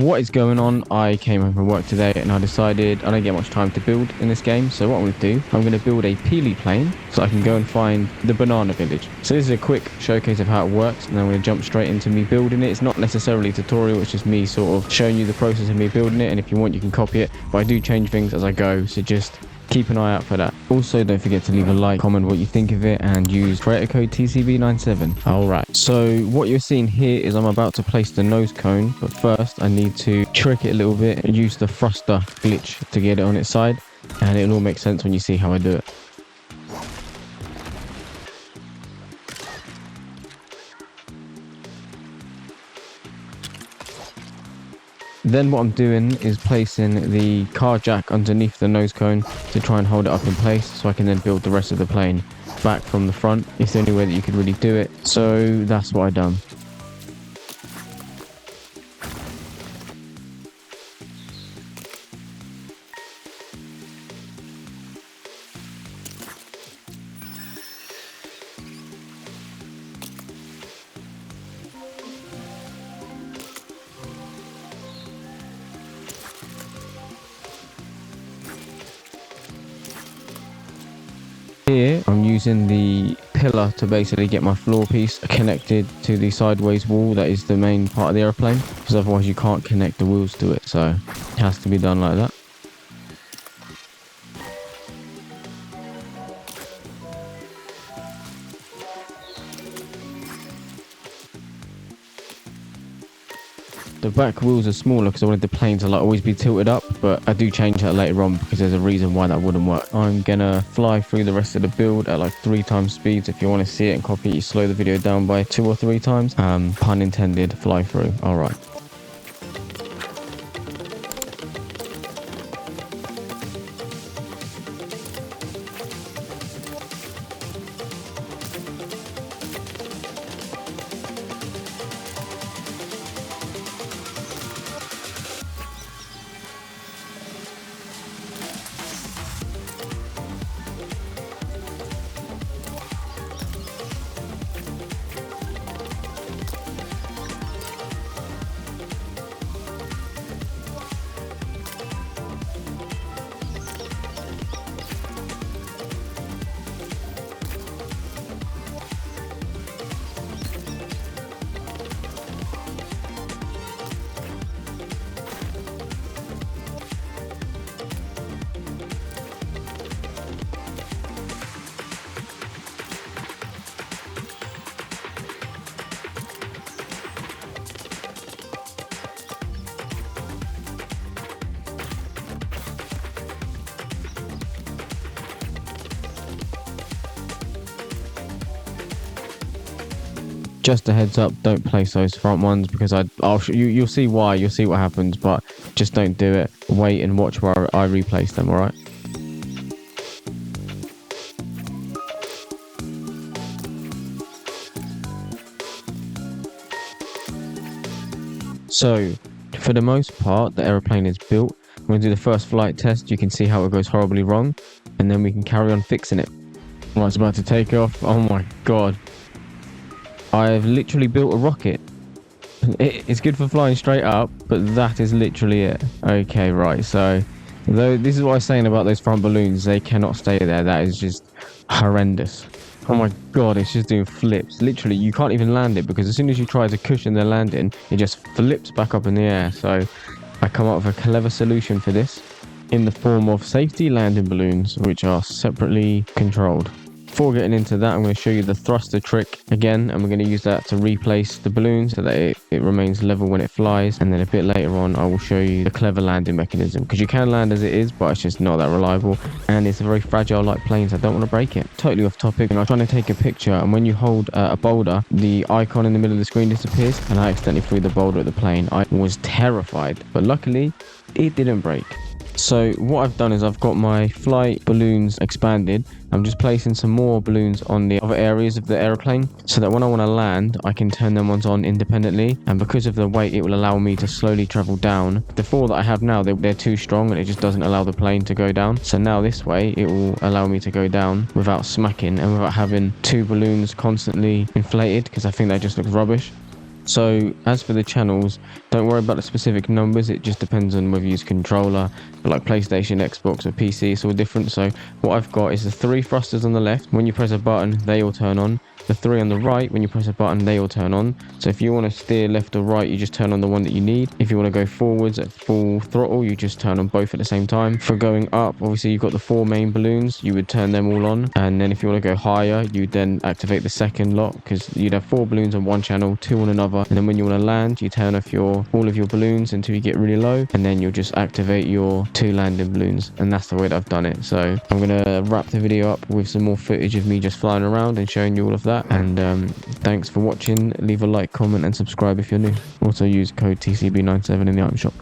What is going on? I came home from work today and I decided I don't get much time to build in this game. So what I'm going to do, I'm going to build a peely plane so I can go and find the banana village. So this is a quick showcase of how it works, and then I'm going to jump straight into me building it. It's not necessarily a tutorial, it's just me sort of showing you the process of me building it, and if you want you can copy it, but I do change things as I go, so just keep an eye out for that. Also, don't forget to leave a like, comment what you think of it, and use creator code TCB97. Alright, so what you're seeing here is I'm about to place the nose cone, but first I need to trick it a little bit and use the thruster glitch to get it on its side, and it'll all make sense when you see how I do it. Then what I'm doing is placing the car jack underneath the nose cone to try and hold it up in place so I can then build the rest of the plane back from the front. It's the only way that you could really do it, so that's what I've done. Here I'm using the pillar to basically get my floor piece connected to the sideways wall that is the main part of the airplane, because otherwise you can't connect the wheels to it, so it has to be done like that. The back wheels are smaller because I wanted the plane to always be tilted up, but I do change that later on because there's a reason why that wouldn't work. I'm gonna fly through the rest of the build at like 3 times speeds. If you want to see it and copy it, you slow the video down by 2 or 3 times. Pun intended, fly through. Alright. Just a heads up, don't place those front ones because you'll see why, you'll see what happens, but just don't do it. Wait and watch where I replace them, alright? So, for the most part, the aeroplane is built. I'm going to do the first flight test. You can see how it goes horribly wrong, and then we can carry on fixing it. Right, it's about to take off. Oh my god. I've literally built a rocket. It's good for flying straight up, but that is literally it. Okay, right, so though this is what I was saying about those front balloons, they cannot stay there. That is just horrendous. Oh my god, it's just doing flips. Literally, you can't even land it because as soon as you try to cushion the landing, it just flips back up in the air. So I come up with a clever solution for this in the form of safety landing balloons, which are separately controlled. Before getting into that, I'm going to show you the thruster trick again, and we're going to use that to replace the balloon so that it remains level when it flies. And then a bit later on, I will show you the clever landing mechanism, because you can land as it is, but it's just not that reliable, and it's a very fragile like plane, so I don't want to break it. Totally off topic, and I'm trying to take a picture, and when you hold a boulder, the icon in the middle of the screen disappears, and I accidentally threw the boulder at the plane. I was terrified, but luckily it didn't break. So what I've done is I've got my flight balloons expanded. I'm just placing some more balloons on the other areas of the airplane so that when I want to land, I can turn them on independently. And because of the weight, it will allow me to slowly travel down. The 4 that I have now, they're too strong and it just doesn't allow the plane to go down. So now this way, it will allow me to go down without smacking and without having 2 balloons constantly inflated, because I think that just looks rubbish. So as for the channels, don't worry about the specific numbers. It just depends on whether you use controller, but like PlayStation, Xbox, or PC. It's all different. So what I've got is the 3 thrusters on the left. When you press a button, they all turn on. The 3 on the right, when you press a button, they all turn on. So if you want to steer left or right, you just turn on the one that you need. If you want to go forwards at full throttle, you just turn on both at the same time. For going up, obviously you've got the 4 main balloons. You would turn them all on. And then if you want to go higher, you'd then activate the second lot, because you'd have 4 balloons on one channel, 2 on another. And then when you want to land, you turn off all of your balloons until you get really low, and then you'll just activate your 2 landing balloons. And that's the way that I've done it. So I'm gonna wrap the video up with some more footage of me just flying around and showing you all of that. And thanks for watching. Leave a like, comment, and subscribe if you're new. Also use code TCB97 in the item shop.